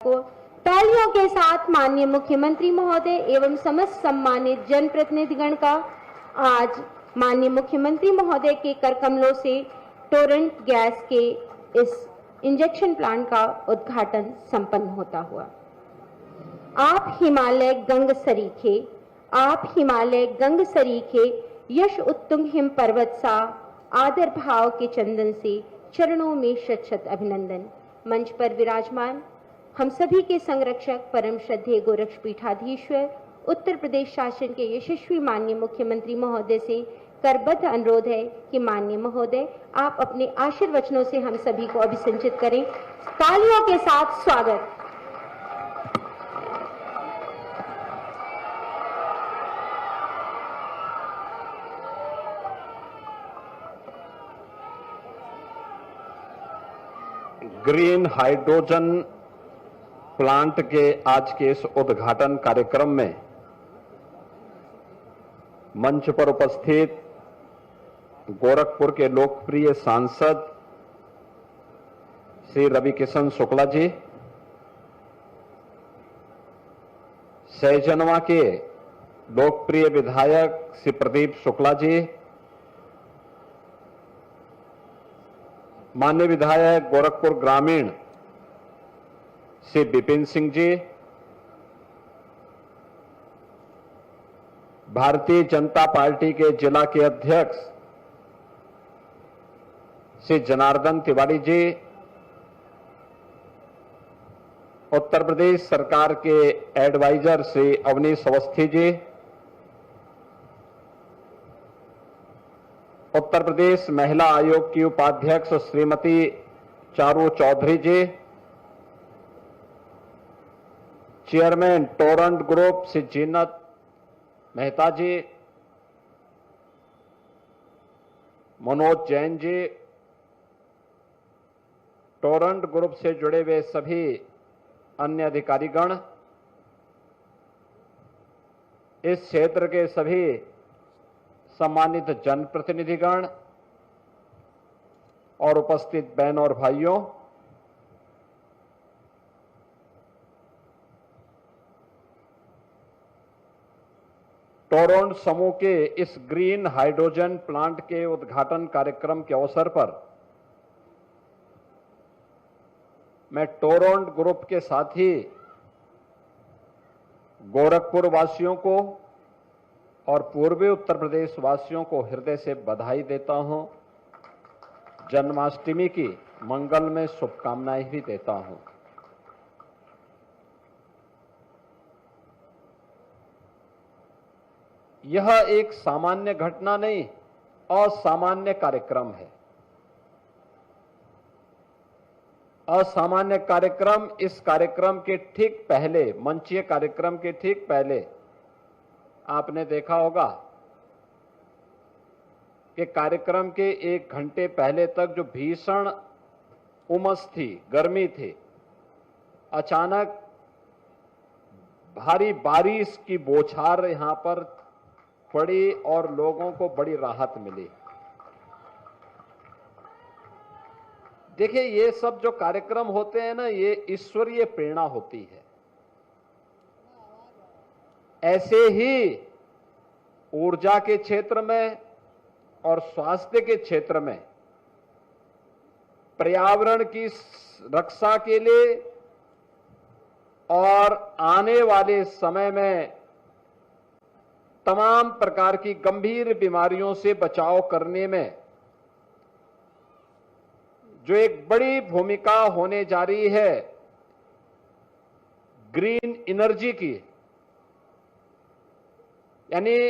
को तालियों के साथ माननीय मुख्यमंत्री महोदय एवं समस्त सम्मानित जनप्रतिनिधिगण का आज माननीय मुख्यमंत्री महोदय के करकमलों से टोरेंट गैस के इस इंजेक्शन प्लांट का उद्घाटन संपन्न होता हुआ। आप हिमालय गंग सरीखे यश उत्तुंग हिम पर्वत सा आदर भाव के चंदन से चरणों में शत शत अभिनंदन। मंच पर विराजमान हम सभी के संरक्षक परम श्रद्धेय गोरक्षपीठाधीश्वर उत्तर प्रदेश शासन के यशस्वी माननीय मुख्यमंत्री महोदय से करबद्ध अनुरोध है कि माननीय महोदय आप अपने आशीर्वचनों से हम सभी को अभिसंचित करें। तालियों के साथ स्वागत। ग्रीन हाइड्रोजन प्लांट के आज के इस उद्घाटन कार्यक्रम में मंच पर उपस्थित गोरखपुर के लोकप्रिय सांसद श्री रविकिशन शुक्ला जी, सहजनवा के लोकप्रिय विधायक श्री प्रदीप शुक्ला जी, माननीय विधायक गोरखपुर ग्रामीण श्री विपिन सिंह जी, भारतीय जनता पार्टी के जिला के अध्यक्ष श्री जनार्दन तिवारी जी, उत्तर प्रदेश सरकार के एडवाइजर श्री अवनीश अवस्थी जी, उत्तर प्रदेश महिला आयोग की उपाध्यक्ष श्रीमती चारू चौधरी जी, चेयरमैन टोरेंट ग्रुप श्री जीनत मेहता जी, मनोज जैन जी, टोरेंट ग्रुप से जुड़े हुए सभी अन्य अधिकारीगण, इस क्षेत्र के सभी सम्मानित जनप्रतिनिधिगण और उपस्थित बहन और भाइयों, टोरेंट समूह के इस ग्रीन हाइड्रोजन प्लांट के उद्घाटन कार्यक्रम के अवसर पर मैं टोरेंट ग्रुप के साथ ही गोरखपुर वासियों को और पूर्वी उत्तर प्रदेश वासियों को हृदय से बधाई देता हूं। जन्माष्टमी की मंगलमय शुभकामनाएं भी देता हूं। यह एक सामान्य घटना नहीं, असामान्य कार्यक्रम है। असामान्य कार्यक्रम इस कार्यक्रम के ठीक पहले, मंचीय कार्यक्रम के ठीक पहले आपने देखा होगा कि कार्यक्रम के 1 घंटे पहले तक जो भीषण उमस थी, गर्मी थी, अचानक भारी बारिश की बौछार यहां पर पड़ी और लोगों को बड़ी राहत मिली। देखिए, ये सब जो कार्यक्रम होते हैं ना, ये ईश्वरीय प्रेरणा होती है। ऐसे ही ऊर्जा के क्षेत्र में और स्वास्थ्य के क्षेत्र में पर्यावरण की रक्षा के लिए और आने वाले समय में तमाम प्रकार की गंभीर बीमारियों से बचाव करने में जो एक बड़ी भूमिका होने जा रही है ग्रीन एनर्जी की, यानी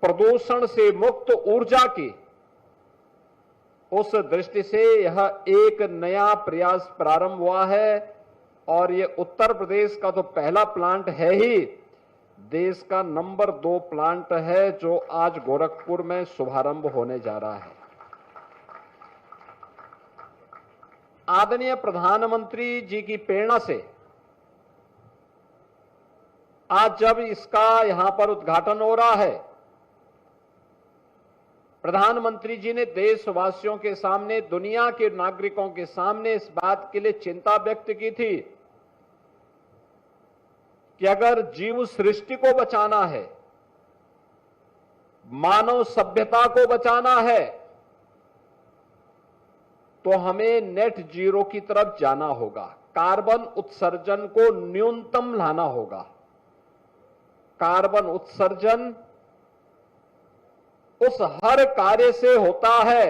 प्रदूषण से मुक्त ऊर्जा की, उस दृष्टि से यह एक नया प्रयास प्रारंभ हुआ है और यह उत्तर प्रदेश का तो पहला प्लांट है ही, देश का नंबर 2 प्लांट है जो आज गोरखपुर में शुभारंभ होने जा रहा है। आदरणीय प्रधानमंत्री जी की प्रेरणा से आज जब इसका यहां पर उद्घाटन हो रहा है, प्रधानमंत्री जी ने देशवासियों के सामने, दुनिया के नागरिकों के सामने इस बात के लिए चिंता व्यक्त की थी कि अगर जीव सृष्टि को बचाना है, मानव सभ्यता को बचाना है, तो हमें नेट जीरो की तरफ जाना होगा। कार्बन उत्सर्जन को न्यूनतम लाना होगा। कार्बन उत्सर्जन उस हर कार्य से होता है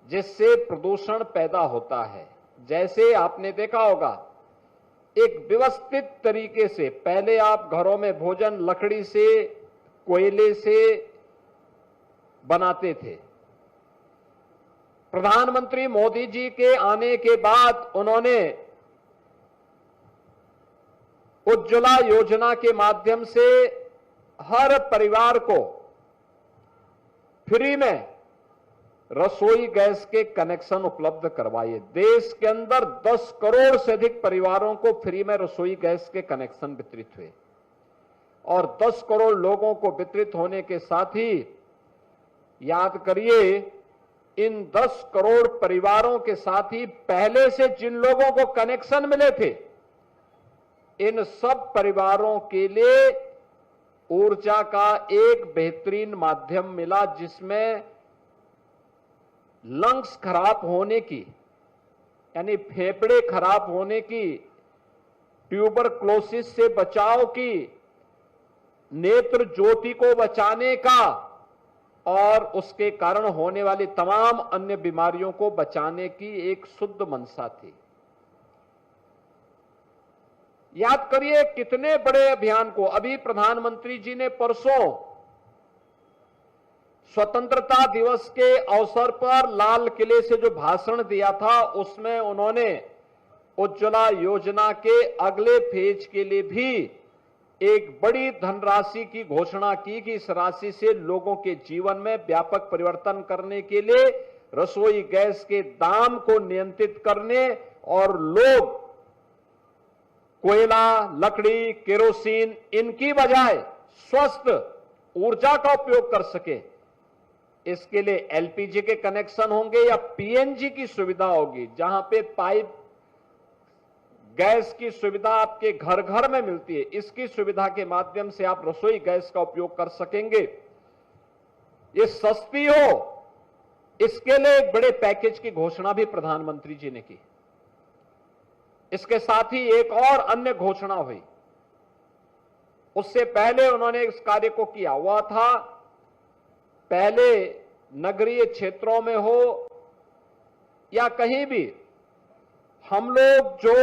जिससे प्रदूषण पैदा होता है। जैसे आपने देखा होगा, एक व्यवस्थित तरीके से पहले आप घरों में भोजन लकड़ी से, कोयले से बनाते थे। प्रधानमंत्री मोदी जी के आने के बाद उन्होंने उज्ज्वला योजना के माध्यम से हर परिवार को फ्री में रसोई गैस के कनेक्शन उपलब्ध करवाए। देश के अंदर 10 करोड़ से अधिक परिवारों को फ्री में रसोई गैस के कनेक्शन वितरित हुए और 10 करोड़ लोगों को वितरित होने के साथ ही याद करिए, इन 10 करोड़ परिवारों के साथ ही पहले से जिन लोगों को कनेक्शन मिले थे, इन सब परिवारों के लिए ऊर्जा का एक बेहतरीन माध्यम मिला, जिसमें लंग्स खराब होने की, यानी फेफड़े खराब होने की, ट्यूबरक्लोसिस से बचाव की, नेत्र ज्योति को बचाने का और उसके कारण होने वाली तमाम अन्य बीमारियों को बचाने की एक शुद्ध मंशा थी। याद करिए कितने बड़े अभियान को अभी प्रधानमंत्री जी ने परसों स्वतंत्रता दिवस के अवसर पर लाल किले से जो भाषण दिया था, उसमें उन्होंने उज्ज्वला योजना के अगले फेज के लिए भी एक बड़ी धनराशि की घोषणा की कि इस राशि से लोगों के जीवन में व्यापक परिवर्तन करने के लिए, रसोई गैस के दाम को नियंत्रित करने और लोग कोयला, लकड़ी, केरोसिन इनकी बजाय स्वस्थ ऊर्जा का उपयोग कर सके। इसके लिए एलपीजी के कनेक्शन होंगे या पीएनजी की सुविधा होगी, जहां पे पाइप गैस की सुविधा आपके घर घर में मिलती है। इसकी सुविधा के माध्यम से आप रसोई गैस का उपयोग कर सकेंगे। ये सस्ती हो, इसके लिए एक बड़े पैकेज की घोषणा भी प्रधानमंत्री जी ने की। इसके साथ ही एक और अन्य घोषणा हुई, उससे पहले उन्होंने इस कार्य को किया हुआ था। पहले नगरीय क्षेत्रों में हो या कहीं भी, हम लोग जो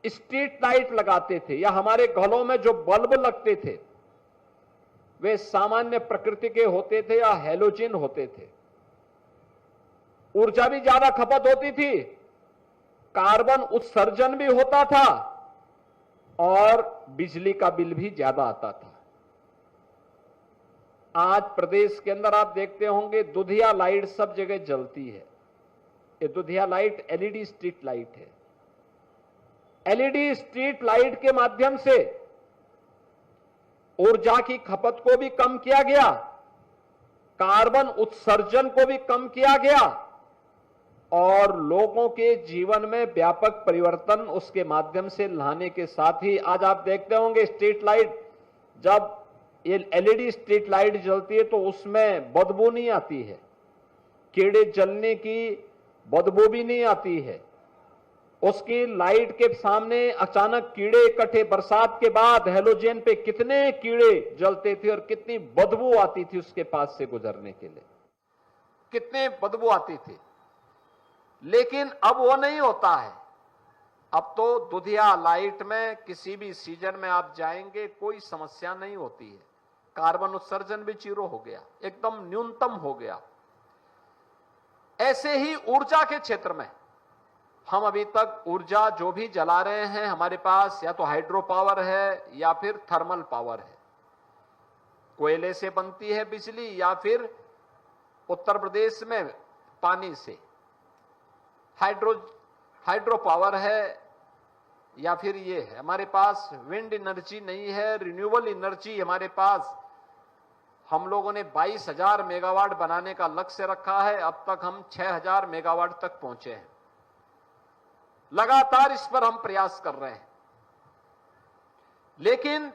स्ट्रीट लाइट लगाते थे या हमारे घरों में जो बल्ब लगते थे, वे सामान्य प्रकृति के होते थे या हैलोजन होते थे। ऊर्जा भी ज्यादा खपत होती थी, कार्बन उत्सर्जन भी होता था और बिजली का बिल भी ज्यादा आता था। आज प्रदेश के अंदर आप देखते होंगे दुधिया लाइट सब जगह जलती है। ये दुधिया लाइट एलईडी स्ट्रीट लाइट है। एलईडी स्ट्रीट लाइट के माध्यम से ऊर्जा की खपत को भी कम किया गया, कार्बन उत्सर्जन को भी कम किया गया और लोगों के जीवन में व्यापक परिवर्तन उसके माध्यम से लाने के साथ ही आज आप देखते होंगे स्ट्रीट लाइट, जब ये एलईडी स्ट्रीट लाइट जलती है तो उसमें बदबू नहीं आती है, कीड़े जलने की बदबू भी नहीं आती है। उसकी लाइट के सामने अचानक कीड़े इकट्ठे, बरसात के बाद हैलोजन पे कितने कीड़े जलते थे और कितनी बदबू आती थी उसके पास से गुजरने के लिए, कितने बदबू आती थी। लेकिन अब वो नहीं होता है। अब तो दुधिया लाइट में किसी भी सीजन में आप जाएंगे कोई समस्या नहीं होती है। कार्बन उत्सर्जन भी जीरो हो गया, एकदम न्यूनतम हो गया। ऐसे ही ऊर्जा के क्षेत्र में हम अभी तक ऊर्जा जो भी जला रहे हैं, हमारे पास या तो हाइड्रो पावर है या फिर थर्मल पावर है। कोयले से बनती है बिजली या फिर उत्तर प्रदेश में पानी से। हाइड्रो पावर है या फिर ये है। हमारे पास विंड एनर्जी नहीं है, रिन्यूएबल एनर्जी हमारे पास हम लोगों ने 22,000 मेगावाट बनाने का लक्ष्य रखा है। अब तक हम 6,000 मेगावाट तक पहुंचे हैं। लगातार इस पर हम प्रयास कर रहे हैं, लेकिन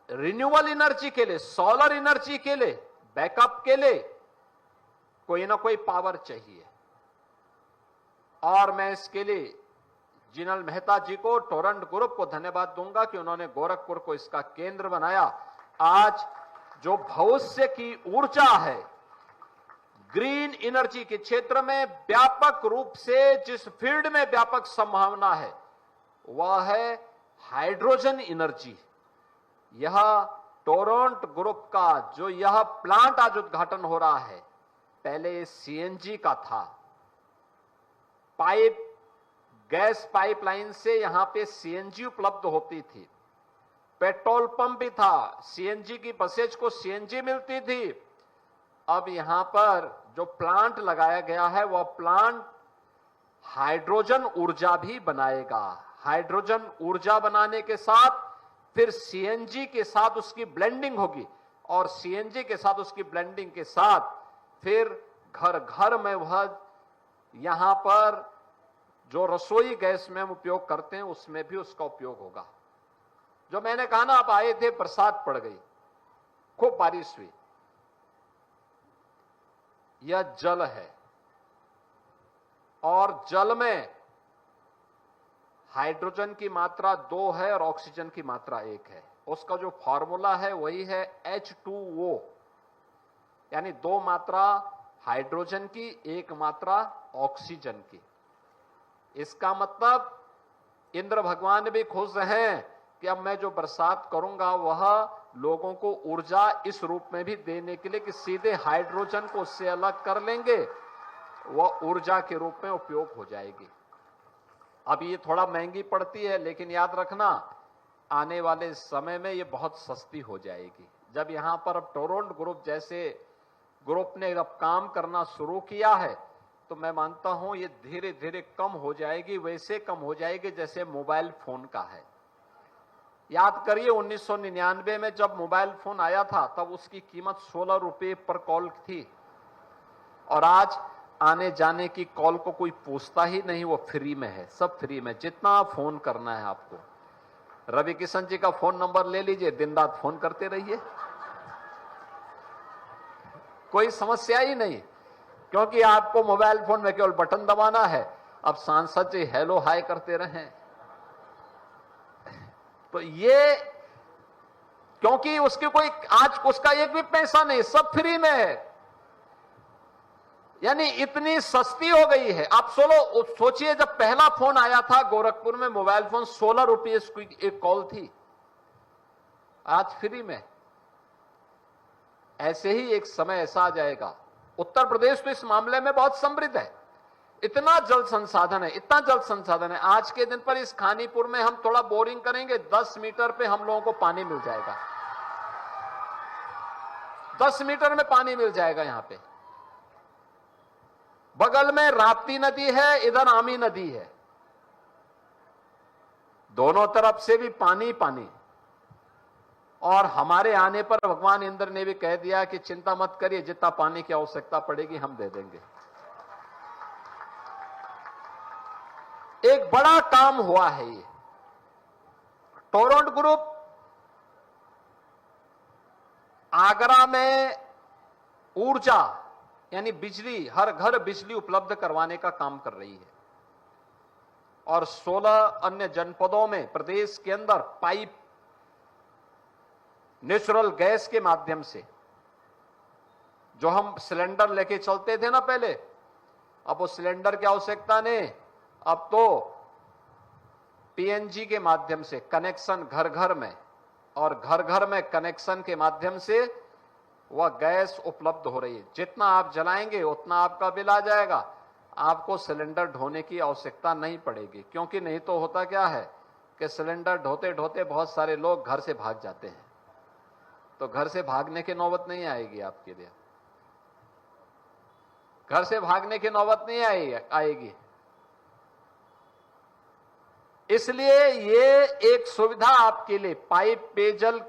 रिन्यूएबल एनर्जी के लिए, सोलर एनर्जी के लिए, बैकअप के लिए कोई ना कोई पावर चाहिए। और मैं इसके लिए जिनल मेहता जी को, टोरंट ग्रुप को धन्यवाद दूंगा कि उन्होंने गोरखपुर को इसका केंद्र बनाया। आज जो भविष्य की ऊर्जा है, ग्रीन एनर्जी के क्षेत्र में व्यापक रूप से जिस फील्ड में व्यापक संभावना है वह है हाइड्रोजन एनर्जी। यह टोरंट ग्रुप का जो यह प्लांट आज उद्घाटन हो रहा है, पहले सीएनजी का था। गैस पाइपलाइन से यहां पे सीएनजी उपलब्ध होती थी। पेट्रोल पंप भी था, सीएनजी की बसेज को सीएनजी मिलती थी। अब यहां पर जो प्लांट लगाया गया है वह प्लांट हाइड्रोजन ऊर्जा भी बनाएगा। हाइड्रोजन ऊर्जा बनाने के साथ फिर सीएनजी के साथ उसकी ब्लेंडिंग होगी, और सीएनजी के साथ उसकी ब्लेंडिंग के साथ फिर घर घर में वह यहां पर जो रसोई गैस में हम उपयोग करते हैं उसमें भी उसका उपयोग होगा। जो मैंने कहा ना, आप आए थे, बरसात पड़ गई, खूब बारिश हुई। यह जल है, और जल में हाइड्रोजन की मात्रा 2 है और ऑक्सीजन की मात्रा 1 है। उसका जो फॉर्मूला है वही है H2O, यानी 2 मात्रा हाइड्रोजन की, 1 मात्रा ऑक्सीजन की। इसका मतलब इंद्र भगवान भी खुश हैं कि अब मैं जो बरसात करूंगा वह लोगों को ऊर्जा इस रूप में भी देने के लिए कि सीधे हाइड्रोजन को उससे अलग कर लेंगे, वह ऊर्जा के रूप में उपयोग हो जाएगी। अब ये थोड़ा महंगी पड़ती है, लेकिन याद रखना आने वाले समय में ये बहुत सस्ती हो जाएगी। जब यहां पर अब टोरंट ग्रुप जैसे ग्रुप ने अब काम करना शुरू किया है, तो मैं मानता हूं ये धीरे धीरे कम हो जाएगी। वैसे कम हो जाएगी जैसे मोबाइल फोन का है। याद करिए 1999 में जब मोबाइल फोन आया था तब उसकी कीमत 16 रुपए पर कॉल थी, और आज आने जाने की कॉल को कोई पूछता ही नहीं, वो फ्री में है, सब फ्री में। जितना फोन करना है आपको, रवि किशन जी का फोन नंबर ले लीजिए, दिन रात फोन करते रहिए, कोई समस्या ही नहीं, क्योंकि आपको मोबाइल फोन में केवल बटन दबाना है। अब सांसद जी हेलो हाय करते रहें, तो ये क्योंकि उसकी कोई आज उसका एक भी पैसा नहीं, सब फ्री में है, यानी इतनी सस्ती हो गई है। आप सोचिए जब पहला फोन आया था गोरखपुर में मोबाइल फोन 16 रुपये की एक कॉल थी, आज फ्री में। ऐसे ही एक समय ऐसा आ जाएगा। उत्तर प्रदेश तो इस मामले में बहुत समृद्ध है, इतना जल संसाधन है, इतना जल संसाधन है। आज के दिन पर इस खानीपुर में हम थोड़ा बोरिंग करेंगे, 10 मीटर पे हम लोगों को पानी मिल जाएगा, 10 मीटर में पानी मिल जाएगा। यहां पे बगल में राप्ती नदी है, इधर आमी नदी है, दोनों तरफ से भी पानी पानी। और हमारे आने पर भगवान इंद्र ने भी कह दिया कि चिंता मत करिए, जितना पानी की आवश्यकता पड़ेगी हम दे देंगे। एक बड़ा काम हुआ है ये। टोरंट ग्रुप आगरा में ऊर्जा यानी बिजली, हर घर बिजली उपलब्ध करवाने का काम कर रही है, और 16 अन्य जनपदों में प्रदेश के अंदर पाइप नेचुरल गैस के माध्यम से, जो हम सिलेंडर लेके चलते थे ना पहले, अब वो सिलेंडर की आवश्यकता नहीं, अब तो पीएनजी के माध्यम से कनेक्शन घर घर में, और घर घर में कनेक्शन के माध्यम से वह गैस उपलब्ध हो रही है। जितना आप जलाएंगे उतना आपका बिल आ जाएगा, आपको सिलेंडर ढोने की आवश्यकता नहीं पड़ेगी। क्योंकि नहीं तो होता क्या है कि सिलेंडर ढोते ढोते बहुत सारे लोग घर से भाग जाते हैं, तो घर से भागने की नौबत नहीं आएगी आपके लिए, घर से भागने की नौबत नहीं आएगी। इसलिए ये एक सुविधा आपके लिए पाइप पेयजल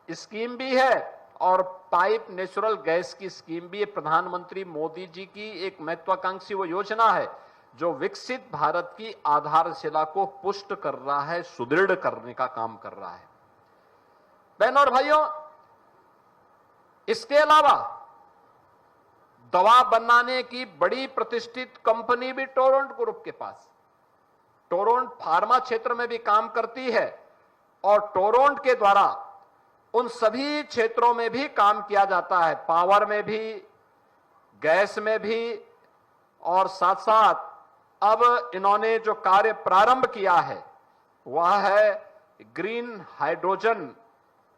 स्कीम भी है, और पाइप नेचुरल गैस की स्कीम भी प्रधानमंत्री मोदी जी की एक महत्वाकांक्षी वो योजना है जो विकसित भारत की आधारशिला को पुष्ट कर रहा है, सुदृढ़ करने का काम कर रहा है। बहनों और भाइयों, इसके अलावा दवा बनाने की बड़ी प्रतिष्ठित कंपनी भी टोरेंट ग्रुप के पास, टोरेंट फार्मा क्षेत्र में भी काम करती है और टोरेंट के द्वारा उन सभी क्षेत्रों में भी काम किया जाता है, पावर में भी, गैस में भी, और साथ साथ अब इन्होंने जो कार्य प्रारंभ किया है वह है ग्रीन हाइड्रोजन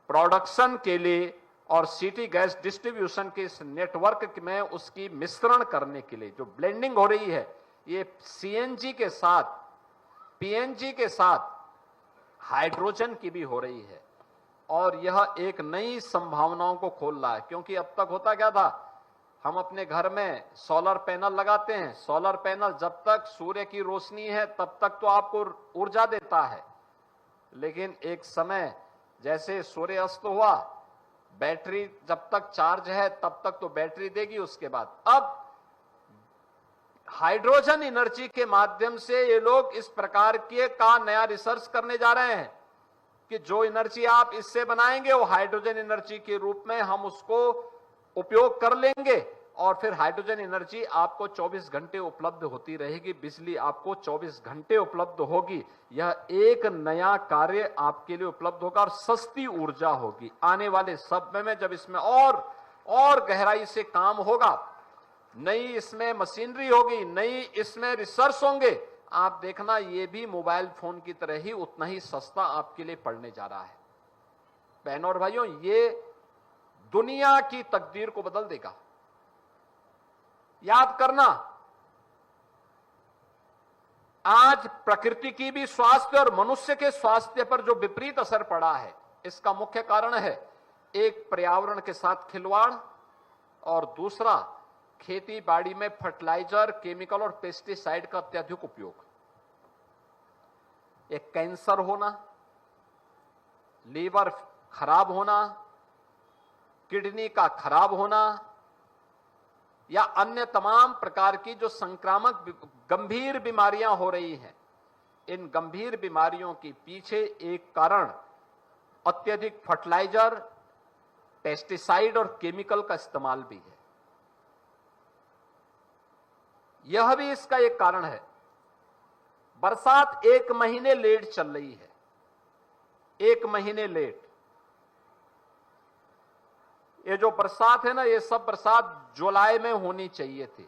प्रोडक्शन के लिए और सिटी गैस डिस्ट्रीब्यूशन के इस नेटवर्क में उसकी मिश्रण करने के लिए जो ब्लेंडिंग हो रही है, ये सीएनजी के साथ, पीएनजी के साथ हाइड्रोजन की भी हो रही है और यह एक नई संभावनाओं को खोल रहा है। क्योंकि अब तक होता क्या था, हम अपने घर में सोलर पैनल लगाते हैं, सोलर पैनल जब तक सूर्य की रोशनी है तब तक तो आपको ऊर्जा देता है, लेकिन एक समय जैसे सूर्य अस्त हुआ, बैटरी जब तक चार्ज है तब तक तो बैटरी देगी, उसके बाद अब हाइड्रोजन एनर्जी के माध्यम से ये लोग इस प्रकार के का नया रिसर्च करने जा रहे हैं कि जो एनर्जी आप इससे बनाएंगे वो हाइड्रोजन एनर्जी के रूप में हम उसको उपयोग कर लेंगे और फिर हाइड्रोजन एनर्जी आपको 24 घंटे उपलब्ध होती रहेगी, बिजली आपको 24 घंटे उपलब्ध होगी। यह एक नया कार्य आपके लिए उपलब्ध होगा और सस्ती ऊर्जा होगी। आने वाले समय में जब इसमें और गहराई से काम होगा, नई इसमें मशीनरी होगी, नई इसमें रिसर्च होंगे, आप देखना ये भी मोबाइल फोन की तरह ही उतना ही सस्ता आपके लिए पड़ने जा रहा है। बहनों और भाइयों, ये दुनिया की तकदीर को बदल देगा। याद करना, आज प्रकृति की भी स्वास्थ्य और मनुष्य के स्वास्थ्य पर जो विपरीत असर पड़ा है, इसका मुख्य कारण है एक पर्यावरण के साथ खिलवाड़ और दूसरा खेती बाड़ी में फर्टिलाइजर, केमिकल और पेस्टिसाइड का अत्यधिक उपयोग। एक कैंसर होना, लीवर खराब होना, किडनी का खराब होना या अन्य तमाम प्रकार की जो संक्रामक गंभीर बीमारियां हो रही हैं, इन गंभीर बीमारियों के पीछे एक कारण अत्यधिक फर्टिलाइजर, पेस्टिसाइड और केमिकल का इस्तेमाल भी है। यह भी इसका एक कारण है। बरसात 1 महीने लेट चल रही है, 1 महीने लेट। ये जो बरसात है ना, ये सब बरसात जुलाई में होनी चाहिए थी,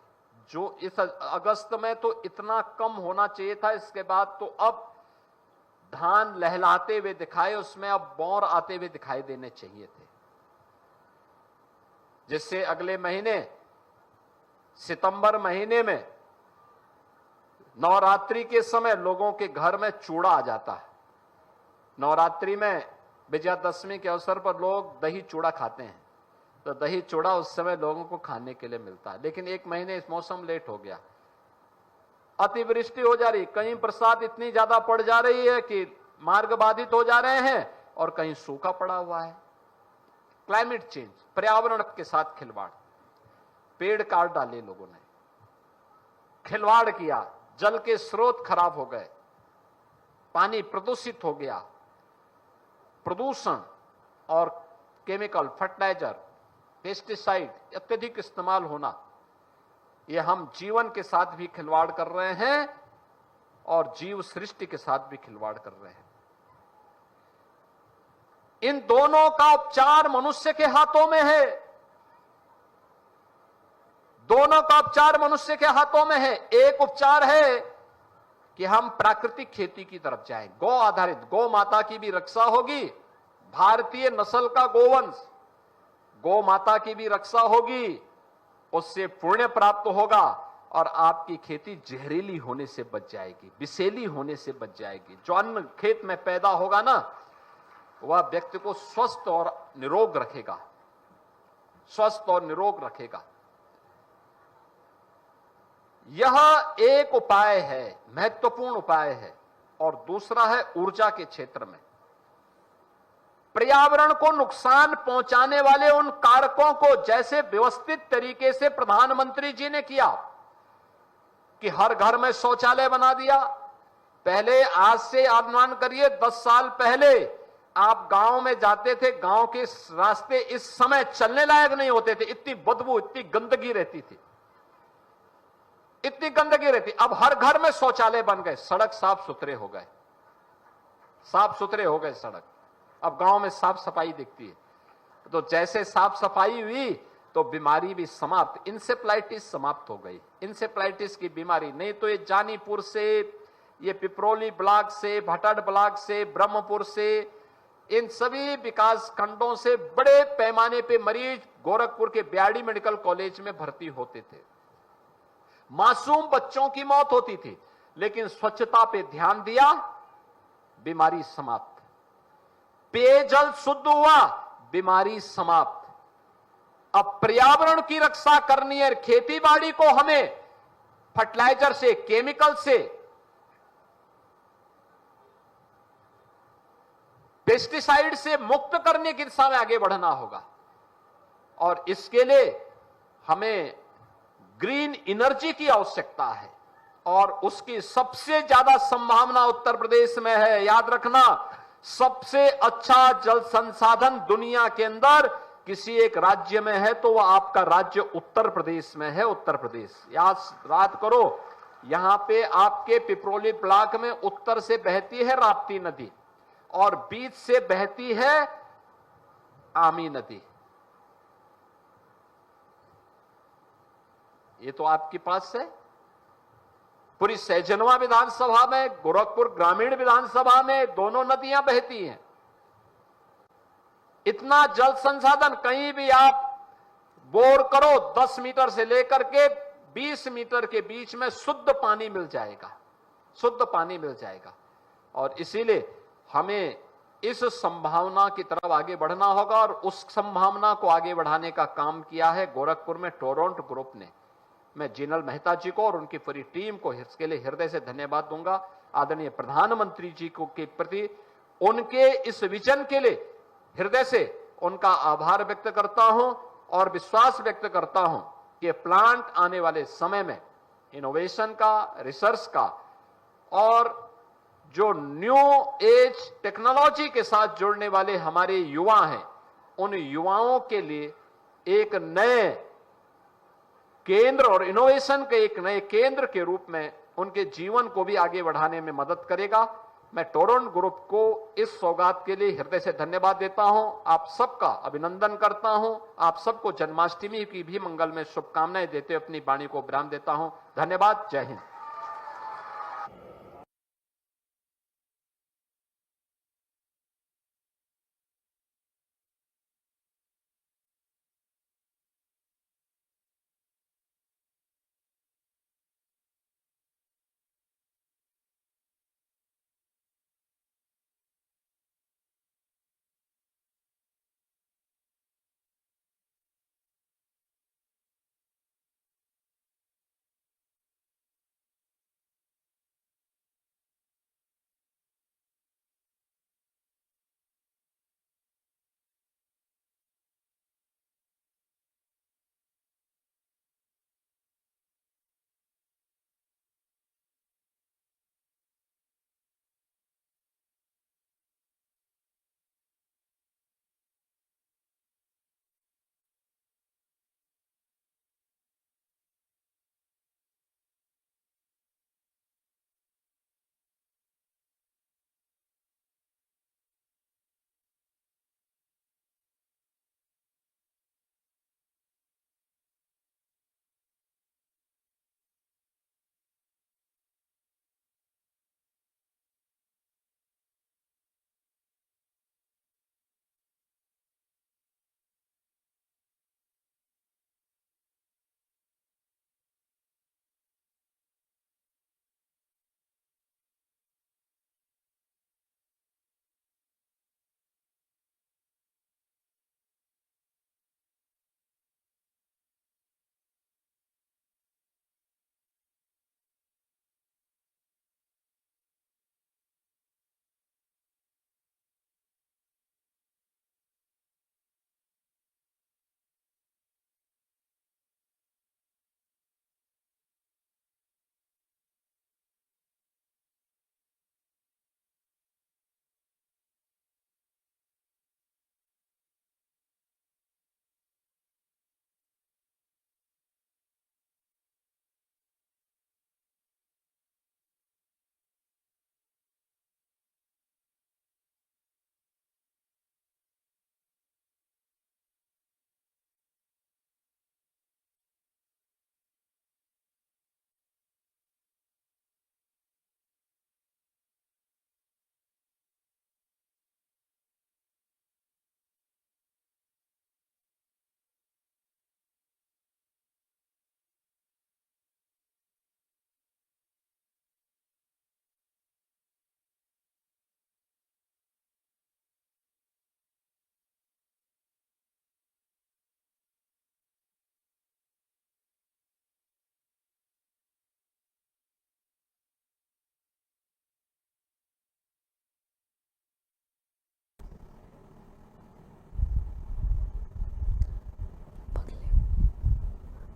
जो इस अगस्त में तो इतना कम होना चाहिए था। इसके बाद तो अब धान लहलाते हुए दिखाए, उसमें अब बौर आते हुए दिखाई देने चाहिए थे, जिससे अगले महीने सितंबर महीने में नवरात्रि के समय लोगों के घर में चूड़ा आ जाता है। नवरात्रि में विजयादशमी के अवसर पर लोग दही चूड़ा खाते हैं, तो दही चूड़ा उस समय लोगों को खाने के लिए मिलता है। लेकिन 1 महीने इस मौसम लेट हो गया, अतिवृष्टि हो जा रही, कहीं बरसात इतनी ज्यादा पड़ जा रही है कि मार्ग बाधित हो जा रहे हैं और कहीं सूखा पड़ा हुआ है। क्लाइमेट चेंज, पर्यावरण के साथ खिलवाड़, पेड़ काट डाले लोगों ने, खिलवाड़ किया, जल के स्रोत खराब हो गए, पानी प्रदूषित हो गया। प्रदूषण और केमिकल, फर्टिलाइजर, पेस्टिसाइड अत्यधिक इस्तेमाल होना, यह हम जीवन के साथ भी खिलवाड़ कर रहे हैं और जीव सृष्टि के साथ भी खिलवाड़ कर रहे हैं। इन दोनों का उपचार मनुष्य के हाथों में है, दोनों का उपचार मनुष्य के हाथों में है। एक उपचार है कि हम प्राकृतिक खेती की तरफ जाएं, गौ आधारित, गौ माता की भी रक्षा होगी, भारतीय नस्ल का गोवंश, गौ माता की भी रक्षा होगी, उससे पुण्य प्राप्त होगा और आपकी खेती जहरीली होने से बच जाएगी, विषैली होने से बच जाएगी। जो अन्न खेत में पैदा होगा ना, वह व्यक्ति को स्वस्थ और निरोग रखेगा, स्वस्थ और निरोग रखेगा। यह एक उपाय है, महत्वपूर्ण उपाय है। और दूसरा है ऊर्जा के क्षेत्र में। पर्यावरण को नुकसान पहुंचाने वाले उन कारकों को जैसे व्यवस्थित तरीके से प्रधानमंत्री जी ने किया कि हर घर में शौचालय बना दिया। पहले, आज से अनुमान करिए 10 साल पहले आप गांव में जाते थे, गांव के रास्ते इस समय चलने लायक नहीं होते थे, इतनी बदबू, इतनी गंदगी रहती थी, इतनी गंदगी रहती। अब हर घर में शौचालय बन गए, सड़क साफ सुथरे हो गए, साफ सुथरे हो गए सड़क। अब गांव में साफ सफाई दिखती है। तो जैसे साफ सफाई हुई तो बीमारी भी समाप्त, इंसेफ्लाइटिस समाप्त हो गई। इंसेफ्लाइटिस की बीमारी नहीं तो ये जानीपुर से, ये पिपरोली ब्लॉक से, भटड़ ब्लॉक से, ब्रह्मपुर से, इन सभी विकास खंडों से बड़े पैमाने पे मरीज गोरखपुर के बीआरडी मेडिकल कॉलेज में भर्ती होते थे। मासूम बच्चों की मौत होती थी, लेकिन स्वच्छता पे ध्यान दिया, बीमारी समाप्त। पेयजल शुद्ध हुआ, बीमारी समाप्त। अब पर्यावरण की रक्षा करनी है, खेती बाड़ी को हमें फर्टिलाइजर से, केमिकल से, पेस्टिसाइड से मुक्त करने की दिशा में आगे बढ़ना होगा। और इसके लिए हमें ग्रीन एनर्जी की आवश्यकता है और उसकी सबसे ज्यादा संभावना उत्तर प्रदेश में है। याद रखना, सबसे अच्छा जल संसाधन दुनिया के अंदर किसी एक राज्य में है तो वह आपका राज्य उत्तर प्रदेश में है, उत्तर प्रदेश। याद करो, यहां पे आपके पिपरोली ब्लॉक में उत्तर से बहती है राप्ती नदी और बीच से बहती है आमी नदी। ये तो आपके पास है। पूरी सहजनवा विधानसभा में, गोरखपुर ग्रामीण विधानसभा में दोनों नदियां बहती हैं। इतना जल संसाधन, कहीं भी आप बोर करो 10 मीटर से लेकर के 20 मीटर के बीच में शुद्ध पानी मिल जाएगा, शुद्ध पानी मिल जाएगा। और इसीलिए हमें इस संभावना की तरफ आगे बढ़ना होगा और उस संभावना को आगे बढ़ाने का काम किया है गोरखपुर में टोरंट ग्रुप ने। मैं जिनल मेहता जी को और उनकी पूरी टीम को इसके लिए हृदय से धन्यवाद दूंगा। आदरणीय प्रधानमंत्री जी को के प्रति उनके इस विजन के लिए हृदय से उनका आभार व्यक्त करता हूं और विश्वास व्यक्त करता हूं कि प्लांट आने वाले समय में इनोवेशन का, रिसर्च का और जो न्यू एज टेक्नोलॉजी के साथ जुड़ने वाले हमारे युवा हैं, उन युवाओं के लिए एक नए केंद्र और इनोवेशन के एक नए केंद्र के रूप में उनके जीवन को भी आगे बढ़ाने में मदद करेगा। मैं टोरंट ग्रुप को इस सौगात के लिए हृदय से धन्यवाद देता हूं, आप सबका अभिनंदन करता हूं, आप सबको जन्माष्टमी की भी मंगल में शुभकामनाएं देते हुए अपनी वाणी को विराम देता हूं। धन्यवाद। जय हिंद।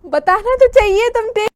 बताना तो चाहिए, तुम थे